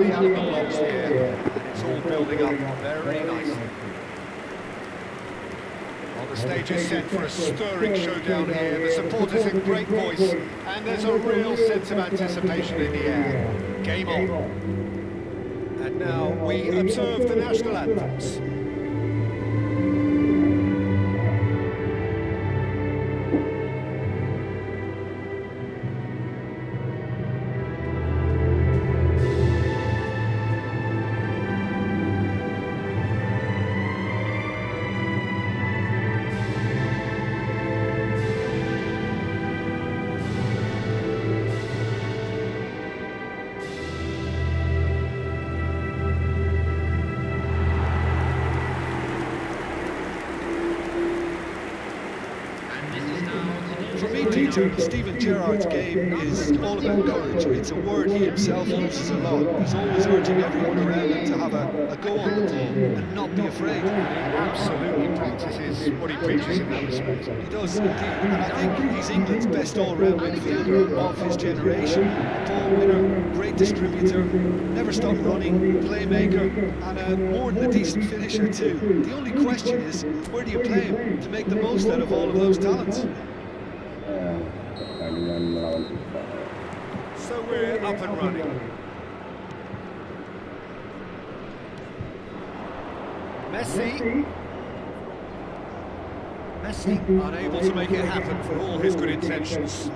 Out of the blocks here, and it's all building up very nicely. Well, the stage is set for a stirring showdown here. The supporters in great voice, and there's a real sense of anticipation in the air. Game on. And now we observe the national anthems. For me, Peter, Steven Gerrard's game is all about courage. It's a word he himself uses a lot. He's always urging everyone around him to have a go on the ball and not be afraid. He absolutely practices what he preaches in that respect. He does indeed, and I think he's England's best all-round midfielder of his generation. A ball winner, great distributor, never stopped running, playmaker, and more than a decent finisher too. The only question is, where do you play him to make the most out of all of those talents? So we're up and running. Messi unable to make it happen for all his good intentions.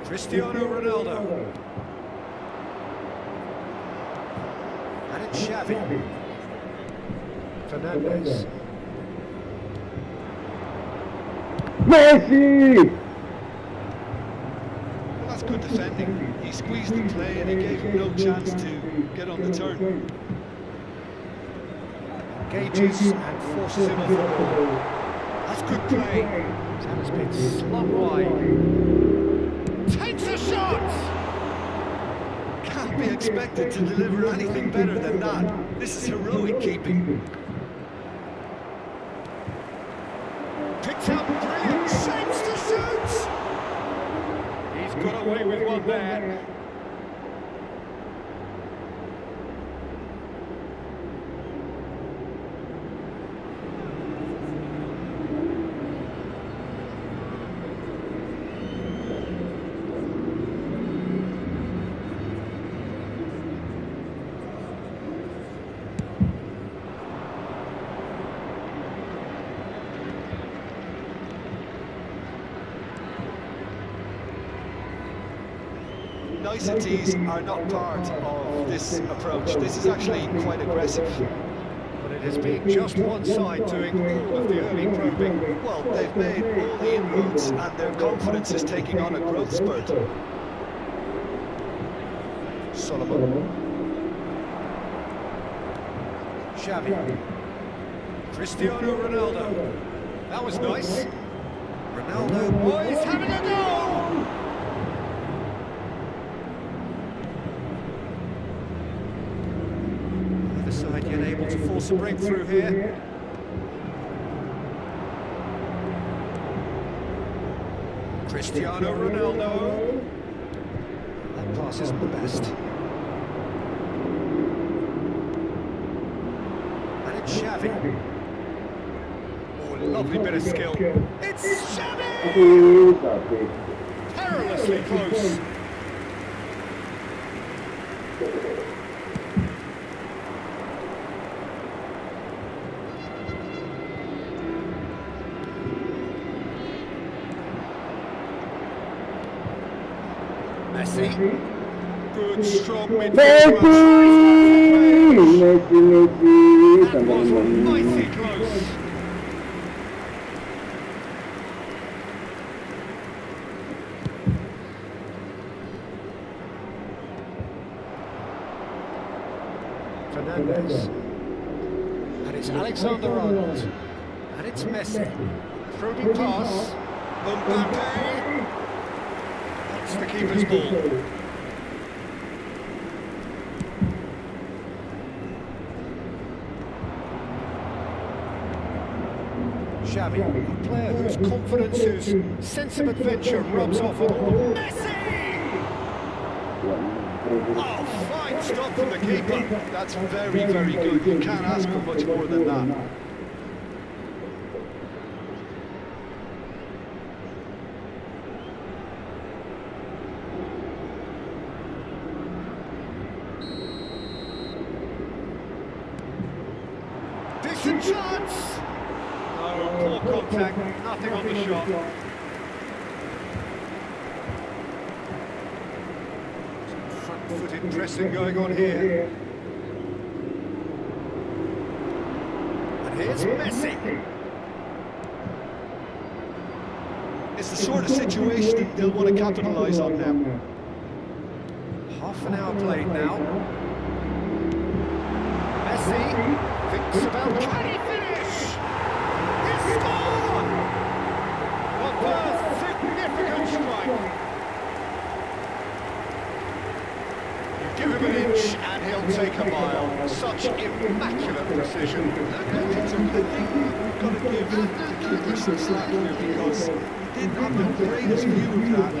Cristiano Ronaldo. And it's Xavi. Fernandez. Messi! Well, that's good defending. He squeezed the play and he gave him no chance to get on the turn. Engages and forces him off the ball. That's good play. That has been slung wide. Takes a shot! Can't be expected to deliver anything better than that. This is heroic keeping. Picked up, brilliant, shapes to shoot! He's got away with one there. Niceties are not part of this approach. This is actually quite aggressive. But it has been just one side doing all of the early probing. Well, they've made all the inroads and their confidence is taking on a growth spurt. Solomon. Xavi. Cristiano Ronaldo. That was nice. Ronaldo, oh, he's having a go! Either side yet able to force a breakthrough here. Cristiano Ronaldo. That pass isn't the best. And it's Xavi. Oh, lovely bit of skill. It's Xavi! Perilously close. Messi. Good, strong midfield. That was mighty close. Fernandez. And it's Alexander-Arnold. And it's Messi. Through pass. Mbappe. That's the keeper's ball. Xavi, a player whose confidence, whose sense of adventure rubs off on all. Messi! Oh, fine stop from the keeper. That's very, very good. You can't ask for much more than that. Decent chance! No, poor contact, nothing on the shot. Front-footed pressing going on here. And here's Messi. It's the sort of situation that they'll want to capitalise on now. Half an hour played now. Messi thinks about, can he finish? He scored! A first significant strike. You give him an inch and he'll take a mile. Such immaculate precision. I think we've got to give the keeper some slack here because he didn't have the greatest view of that,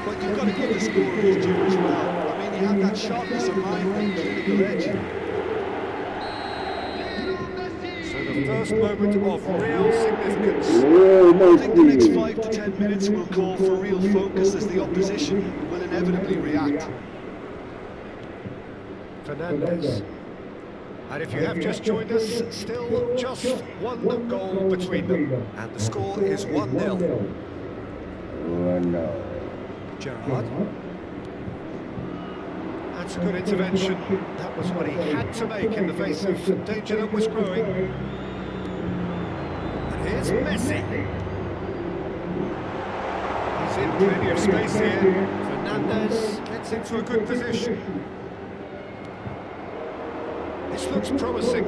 but you've got to give the scorer his due as well. I mean, he had that sharpness of mind and clinical edge. So the first moment of real significance. I think the next 5 to 10 minutes will call for real focus as the opposition will inevitably react. Fernandez. And if you have just joined us, still just one goal between them. And the score is 1-0. Gerrard. That's a good intervention. That was what he had to make in the face of danger that was growing. And here's Messi. He's in plenty of space here. Fernandez gets into a good position. This looks promising.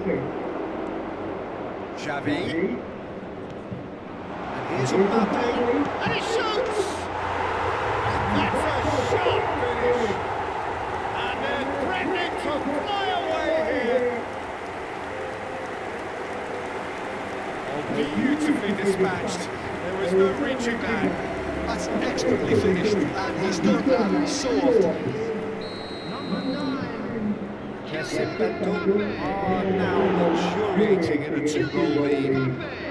Xavi. And here's Mbappe. And he shoots! That's a sharp finish. And they're threatening to fly away here. Oh, beautifully dispatched. There was no reaching that. That's expertly finished, and he's done that so often. Persib Bandung are now luxuriating in a 2-goal lead.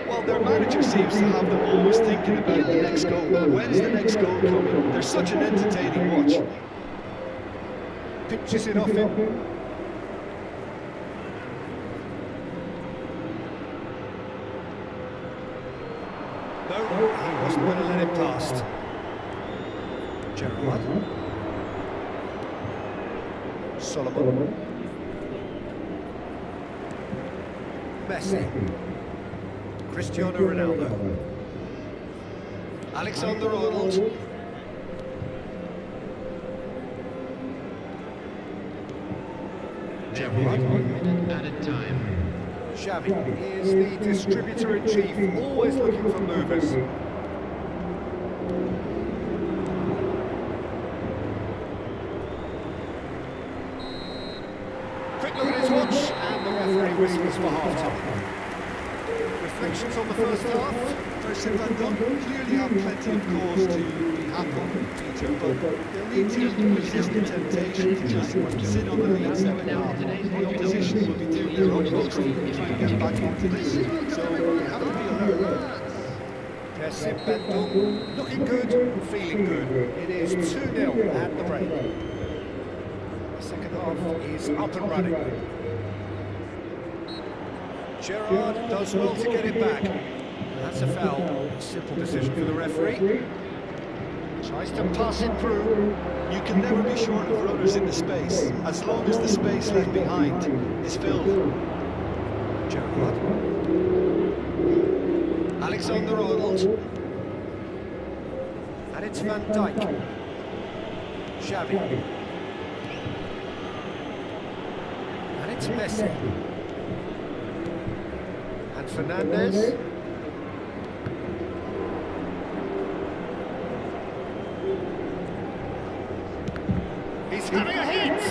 Well, their manager seems to have them always thinking about the next goal. When's the next goal coming? They're such an entertaining watch. Pitches it off him. No, he wasn't going to let it past. Gerrard. Solomon. Messi. Cristiano Ronaldo. Alexander-Arnold. Added time. Xavi is the distributor-in-chief, always looking for movers. Quick look at his watch, and the referee whistles for half-time. Reflections on the first half? Persib Bandung clearly have plenty of cause to be happy, Peter, but they'll need to resist the temptation to just sit on the lead second half. The opposition will be doing their utmost to try and get back into this, so they have to be alert. Persib Bandung looking good, feeling good. It is 2-0 at the break. The second half is up and running. Gerrard does well to get it back. That's a foul. Simple decision for the referee. Tries to pass it through. You can never be short of runners in the space, as long as the space left behind is filled. Gerrard. Alexander-Arnold. And it's Van Dijk. Xavi. And it's Messi. And Fernandez. He's having a hit!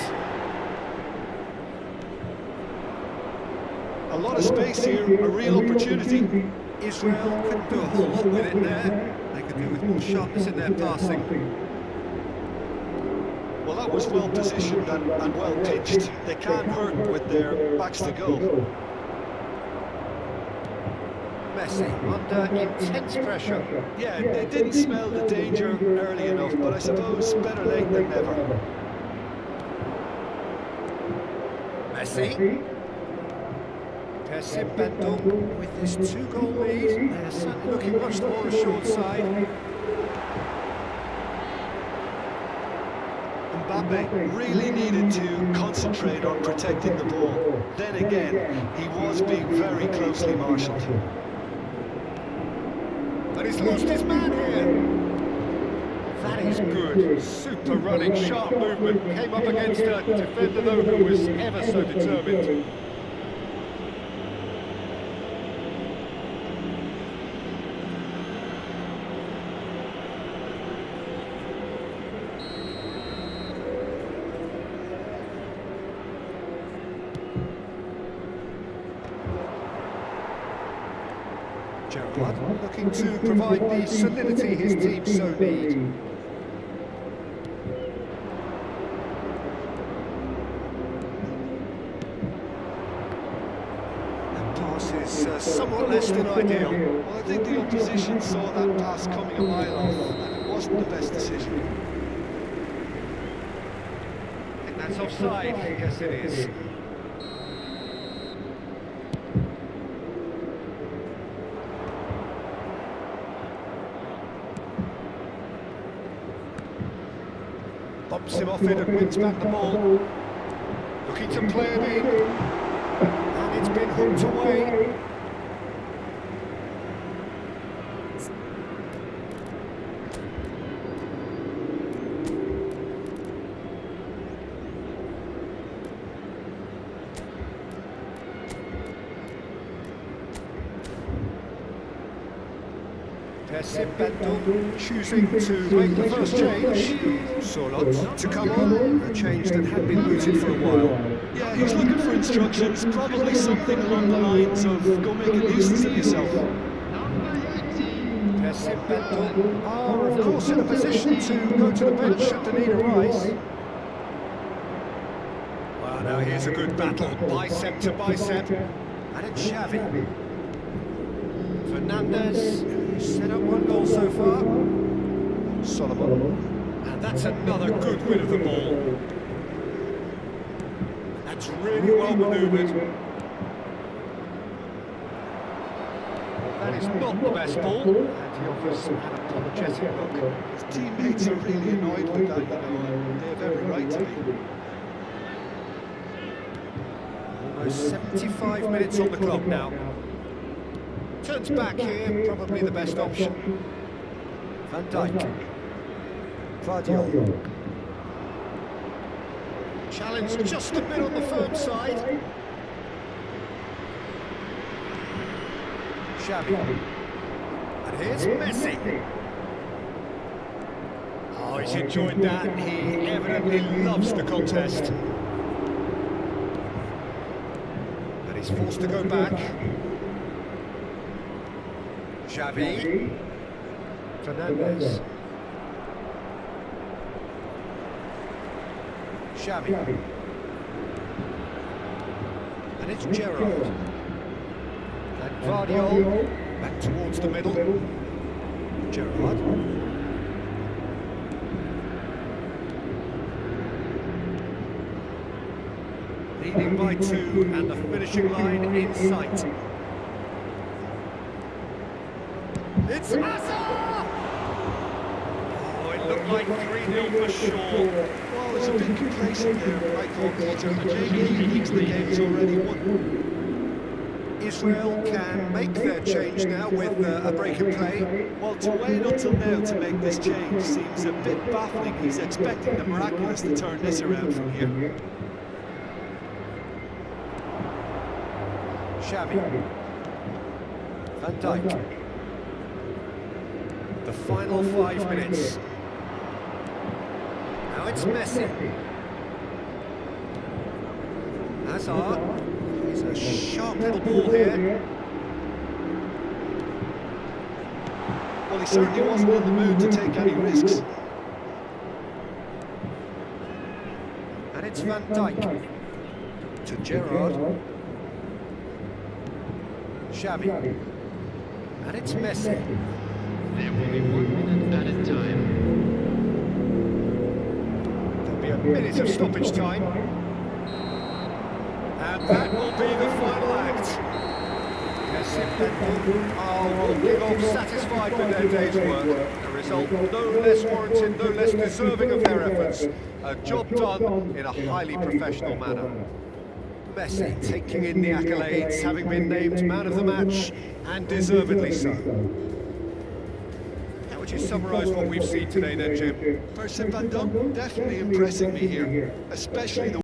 A lot of space here, a real opportunity. Israil couldn't do a whole lot with it there. They could do with more sharpness in their passing. Well, that was well positioned and well pitched. They can't hurt with their backs to goal. Messi under intense pressure. Yeah, they didn't smell the danger early enough, but I suppose better late than never. Messi. Persib Bandung with this 2-goal lead. They're certainly looking much more assured side. Mbappe really needed to concentrate on protecting the ball. Then again, he was being very closely marshalled. But he's lost his man here. That is good. Super running, sharp movement. Came up against a defender, though, who was ever so determined. Gerrard looking to provide the solidity his team so need. That pass is somewhat less than ideal. Well, I think the opposition saw that pass coming a mile off, and it wasn't the best decision. I think that's offside. Yes, it is. Bumps him off it and wins back the ball. Looking to play it in. And it's been hooked away. Persib Bandung choosing to make the first change. Sorlot to come on, a change that had been mooted for a while. Yeah, he's looking for instructions, probably something along the lines of go make a nuisance of yourself. Persib Bandung are, of course, in a position to go to the bench should the need arise. Well, now here's a good battle, bicep to bicep. And it's Xavi. Fernandez, who's set up 1 goal so far. Solomon. And that's another good win of the ball. That's really well manoeuvred. That is not the best ball. And he offers an apologetic look. His teammates are really annoyed with that, you know, and they have every right to be. Almost 75 minutes on the clock now. Turns back here, probably the best option. Van Dijk. Vardiol. Challenge just a bit on the firm side. Xavi. And here's Messi. Oh, he's enjoyed that. He evidently loves the contest. And he's forced to go back. Xavi. Fernandez. Xavi. And it's Gerrard. And Vardiol back towards the middle. Gerrard. Leading by 2 and the finishing line in sight. It's Asa! Oh, it looked like 3-0 for sure. Well, there's a bit complacent there, I thought, Peter, but maybe he thinks the game's already won. Israel can make their change now with a break in play. Well, to wait until now to make this change seems a bit baffling. He's expecting the miraculous to turn this around from here. Xavi. Van Dijk. The final 5 minutes. Now it's Messi. Hazard. He's a sharp little ball here. Well, he certainly wasn't in the mood to take any risks. it's Van Dijk. To Gerrard. Xavi. And it's Messi. There will be 1 minute added time. There'll be a minute of stoppage time. And that will be the final act. Persib Bandung are walking off satisfied with their day's work. A result no less warranted, no less deserving of their efforts. A job done in a highly professional manner. Messi taking in the accolades, having been named man of the match, and deservedly so. How would you summarise what we've seen today then, Jim? Persib Bandung definitely impressing me here, especially the